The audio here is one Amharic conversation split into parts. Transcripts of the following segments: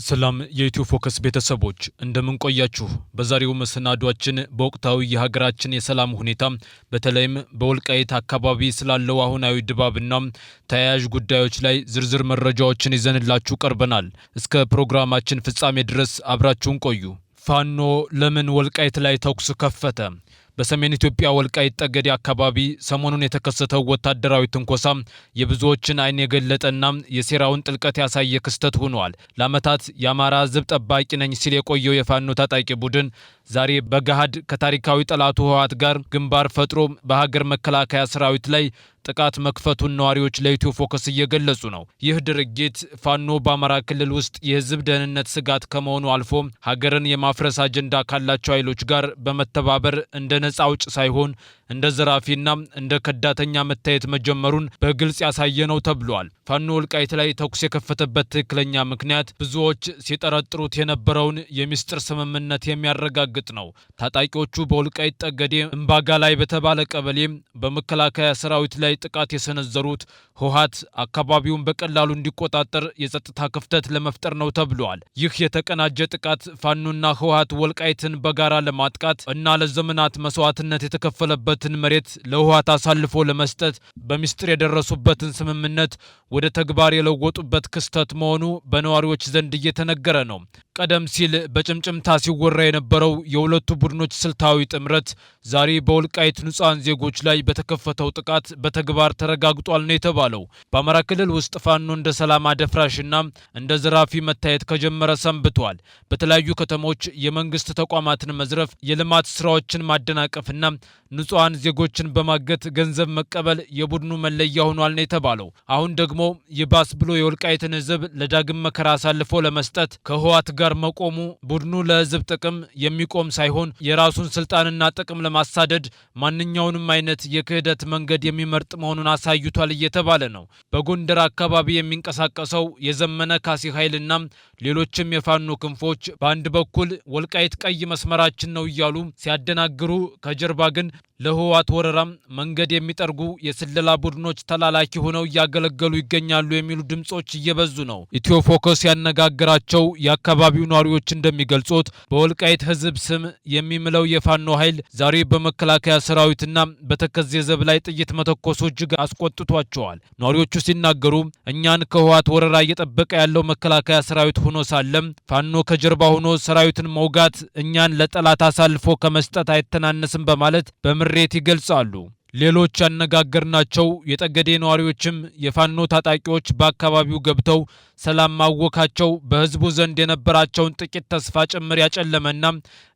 ሰላም የኢትዮ ፎከስ ቤተሰቦች እንደምን ቆያችሁ? በዛሬው መሰናዷችን በወቅታዊ የሀገራችን የሰላም ሁኔታ በተለይም በወልቃይት አካባቢ ስላለው አሁናዊ ድባብና ተያያዥ ጉዳዮች ላይ ዝርዝር መረጃዎችን ይዘንላችሁ ቀርበናል። እስከ ፕሮግራማችን ፍጻሜ ድረስ አብራችሁን ቆዩ። ፋኖ ለምን ወልቃይት ላይ ተኩስ ከፈተ? በሰሜን ኢትዮጵያ ወልቃይት ጠገዴ አካባቢ ሰሞኑን የተከሰተው ወታደራዊ ትንኮሳ የብዙዎችን አይን የገለጠና የሴራውን ጥልቀት ያሳየ ክስተት ሆኗል። ለዓመታት የአማራ ሕዝብ ጠባቂ ነኝ ሲል የቆየው የፋኖ ታጣቂ ቡድን ዛሬ በገሃድ ከታሪካዊ ጠላቱ ህወሓት ጋር ግንባር ፈጥሮ በሀገር መከላከያ ሰራዊት ላይ ጥቃት መክፈቱን ነዋሪዎች ለኢትዮ ፎከስ እየገለጹ ነው። ይህ ድርጊት ፋኖ በአማራ ክልል ውስጥ የህዝብ ደህንነት ስጋት ከመሆኑ አልፎ ሀገርን የማፍረስ አጀንዳ ካላቸው ኃይሎች ጋር በመተባበር እንደ ነፃ አውጭ ሳይሆን እንደ ዘራፊና እንደ ከዳተኛ መታየት መጀመሩን በግልጽ ያሳየ ነው ተብሏል። ፋኖ ወልቃይት ላይ ተኩስ የከፈተበት ትክክለኛ ምክንያት ብዙዎች ሲጠረጥሩት የነበረውን የሚስጥር ስምምነት የሚያረጋግጥ ነው። ታጣቂዎቹ በወልቃይት ጠገዴ እምባጋ ላይ በተባለ ቀበሌ በመከላከያ ሰራዊት ላይ ጥቃት የሰነዘሩት ህወሓት አካባቢውን በቀላሉ እንዲቆጣጠር የጸጥታ ክፍተት ለመፍጠር ነው ተብሏል። ይህ የተቀናጀ ጥቃት ፋኖና ህወሓት ወልቃይትን በጋራ ለማጥቃት እና ለዘመናት መስዋዕትነት የተከፈለበትን መሬት ለህወሓት አሳልፎ ለመስጠት በሚስጥር የደረሱበትን ስምምነት ወደ ተግባር የለወጡበት ክስተት መሆኑ በነዋሪዎች ዘንድ እየተነገረ ነው። ቀደም ሲል በጭምጭምታ ሲወራ የነበረው የሁለቱ ቡድኖች ስልታዊ ጥምረት ዛሬ በወልቃይት ንጹሃን ዜጎች ላይ በተከፈተው ጥቃት በተግባር ተረጋግጧል ነው የተባለው። በአማራ ክልል ውስጥ ፋኖ እንደ ሰላም አደፍራሽና እንደ ዘራፊ መታየት ከጀመረ ሰንብቷል። በተለያዩ ከተሞች የመንግስት ተቋማትን መዝረፍ፣ የልማት ስራዎችን ማደናቀፍና ንጹሃን ዜጎችን በማገት ገንዘብ መቀበል የቡድኑ መለያ ሆኗል ነው የተባለው። አሁን ደግሞ ይባስ ብሎ የወልቃይትን ህዝብ ለዳግም መከራ አሳልፎ ለመስጠት ከህወሓት ጋር መቆሙ ቡድኑ ለህዝብ ጥቅም የሚቆም ሳይሆን የራሱን ስልጣንና ጥቅም ለማሳደድ ማንኛውንም አይነት የክህደት መንገድ የሚመርጥ መሆኑን አሳይቷል እየተባለ ነው። በጎንደር አካባቢ የሚንቀሳቀሰው የዘመነ ካሴ ኃይልና ሌሎችም የፋኖ ክንፎች በአንድ በኩል ወልቃይት ቀይ መስመራችን ነው እያሉ ሲያደናግሩ፣ ከጀርባ ግን ለህወሓት ወረራም መንገድ የሚጠርጉ የስለላ ቡድኖች ተላላኪ ሆነው እያገለገሉ ይገኛሉ የሚሉ ድምጾች እየበዙ ነው። ኢትዮ ፎከስ ያነጋገራቸው የአካባቢው ነዋሪዎች እንደሚገልጹት በወልቃይት ህዝብ ስም የሚምለው የፋኖ ኃይል ዛሬ በመከላከያ ሰራዊትና በተከዜ ዘብ ላይ ጥይት መተኮሱ እጅግ አስቆጥቷቸዋል። ነዋሪዎቹ ሲናገሩ እኛን ከህወሓት ወረራ እየጠበቀ ያለው መከላከያ ሰራዊት ሆኖ ሳለም ፋኖ ከጀርባ ሆኖ ሰራዊትን መውጋት እኛን ለጠላት አሳልፎ ከመስጠት አይተናነስም በማለት ምሬት ይገልጻሉ። ሌሎች ያነጋገርናቸው የጠገዴ ነዋሪዎችም የፋኖ ታጣቂዎች በአካባቢው ገብተው ሰላም ማወካቸው በህዝቡ ዘንድ የነበራቸውን ጥቂት ተስፋ ጭምር ያጨለመና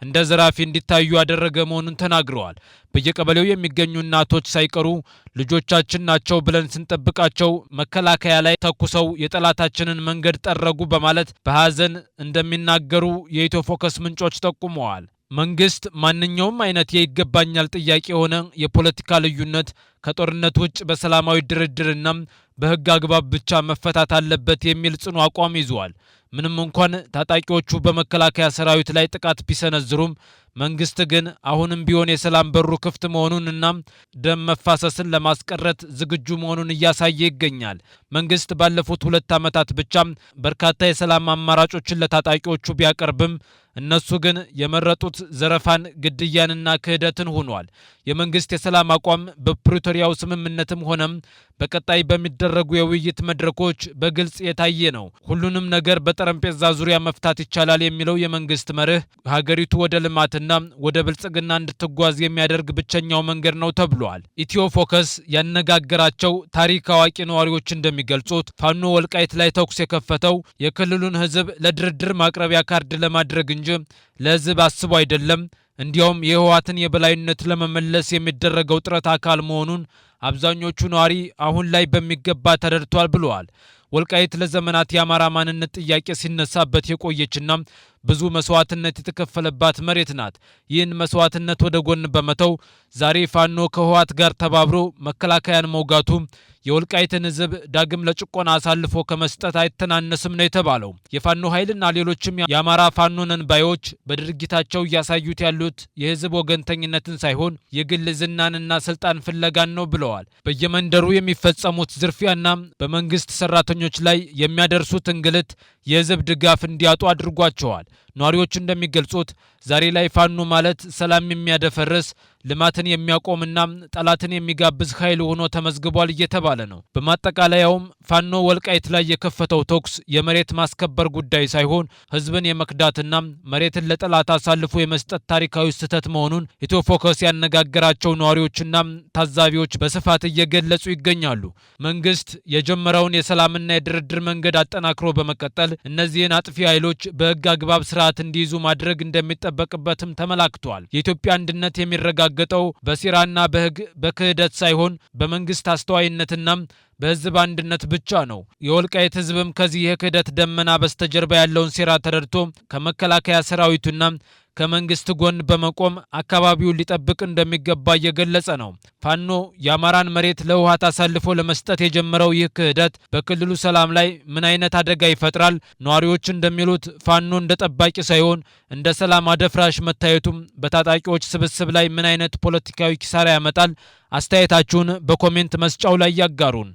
እንደ ዘራፊ እንዲታዩ ያደረገ መሆኑን ተናግረዋል። በየቀበሌው የሚገኙ እናቶች ሳይቀሩ ልጆቻችን ናቸው ብለን ስንጠብቃቸው መከላከያ ላይ ተኩሰው የጠላታችንን መንገድ ጠረጉ በማለት በሐዘን እንደሚናገሩ የኢትዮ ፎከስ ምንጮች ጠቁመዋል። መንግስት ማንኛውም አይነት የይገባኛል ጥያቄ የሆነ የፖለቲካ ልዩነት ከጦርነት ውጭ በሰላማዊ ድርድርና በህግ አግባብ ብቻ መፈታት አለበት የሚል ጽኑ አቋም ይዟል። ምንም እንኳን ታጣቂዎቹ በመከላከያ ሰራዊት ላይ ጥቃት ቢሰነዝሩም መንግስት ግን አሁንም ቢሆን የሰላም በሩ ክፍት መሆኑንና ደም መፋሰስን ለማስቀረት ዝግጁ መሆኑን እያሳየ ይገኛል። መንግስት ባለፉት 2 ዓመታት ብቻ በርካታ የሰላም አማራጮችን ለታጣቂዎቹ ቢያቀርብም እነሱ ግን የመረጡት ዘረፋን፣ ግድያንና ክህደትን ሆኗል። የመንግስት የሰላም አቋም በፕሪቶሪያው ስምምነትም ሆነም በቀጣይ በሚደረጉ የውይይት መድረኮች በግልጽ የታየ ነው። ሁሉንም ነገር በጠረጴዛ ዙሪያ መፍታት ይቻላል የሚለው የመንግስት መርህ ሀገሪቱ ወደ ልማትና ወደ ብልጽግና እንድትጓዝ የሚያደርግ ብቸኛው መንገድ ነው ተብሏል። ኢትዮ ፎከስ ያነጋገራቸው ታሪክ አዋቂ ነዋሪዎች እንደሚገልጹት ፋኖ ወልቃይት ላይ ተኩስ የከፈተው የክልሉን ህዝብ ለድርድር ማቅረቢያ ካርድ ለማድረግ እንጂ ለህዝብ አስቦ አይደለም። እንዲያውም የህወሓትን የበላይነት ለመመለስ የሚደረገው ጥረት አካል መሆኑን አብዛኞቹ ነዋሪ አሁን ላይ በሚገባ ተረድቷል ብለዋል። ወልቃይት ለዘመናት የአማራ ማንነት ጥያቄ ሲነሳበት የቆየችና ብዙ መስዋዕትነት የተከፈለባት መሬት ናት። ይህን መስዋዕትነት ወደ ጎን በመተው ዛሬ ፋኖ ከህወሓት ጋር ተባብሮ መከላከያን መውጋቱ የወልቃይትን ህዝብ ዳግም ለጭቆና አሳልፎ ከመስጠት አይተናነስም ነው የተባለው። የፋኖ ኃይልና ሌሎችም የአማራ ፋኖ ነን ባዮች በድርጊታቸው እያሳዩት ያሉት የህዝብ ወገንተኝነትን ሳይሆን የግል ዝናንና ስልጣን ፍለጋን ነው ብለዋል። በየመንደሩ የሚፈጸሙት ዝርፊያና በመንግስት ሰራተኞች ላይ የሚያደርሱት እንግልት የህዝብ ድጋፍ እንዲያጡ አድርጓቸዋል። ነዋሪዎች እንደሚገልጹት ዛሬ ላይ ፋኖ ማለት ሰላም የሚያደፈርስ ልማትን የሚያቆምና ጠላትን የሚጋብዝ ኃይል ሆኖ ተመዝግቧል እየተባለ ነው። በማጠቃለያውም ፋኖ ወልቃይት ላይ የከፈተው ተኩስ የመሬት ማስከበር ጉዳይ ሳይሆን ህዝብን የመክዳትና መሬትን ለጠላት አሳልፎ የመስጠት ታሪካዊ ስህተት መሆኑን ኢትዮ ፎከስ ያነጋገራቸው ነዋሪዎችና ታዛቢዎች በስፋት እየገለጹ ይገኛሉ። መንግስት የጀመረውን የሰላምና የድርድር መንገድ አጠናክሮ በመቀጠል እነዚህን አጥፊ ኃይሎች በህግ አግባብ ስርዓት እንዲይዙ ማድረግ እንደሚጠበቅበትም ተመላክቷል። የኢትዮጵያ አንድነት የሚረጋገጠው በሴራና በህግ በክህደት ሳይሆን በመንግስት አስተዋይነትና በህዝብ አንድነት ብቻ ነው። የወልቃይት ህዝብም ከዚህ የክህደት ደመና በስተጀርባ ያለውን ሴራ ተረድቶ ከመከላከያ ሰራዊቱና ከመንግስት ጎን በመቆም አካባቢውን ሊጠብቅ እንደሚገባ እየገለጸ ነው። ፋኖ የአማራን መሬት ለህወሓት አሳልፎ ለመስጠት የጀመረው ይህ ክህደት በክልሉ ሰላም ላይ ምን አይነት አደጋ ይፈጥራል? ነዋሪዎች እንደሚሉት ፋኖ እንደ ጠባቂ ሳይሆን እንደ ሰላም አደፍራሽ መታየቱም በታጣቂዎች ስብስብ ላይ ምን አይነት ፖለቲካዊ ኪሳራ ያመጣል? አስተያየታችሁን በኮሜንት መስጫው ላይ ያጋሩን።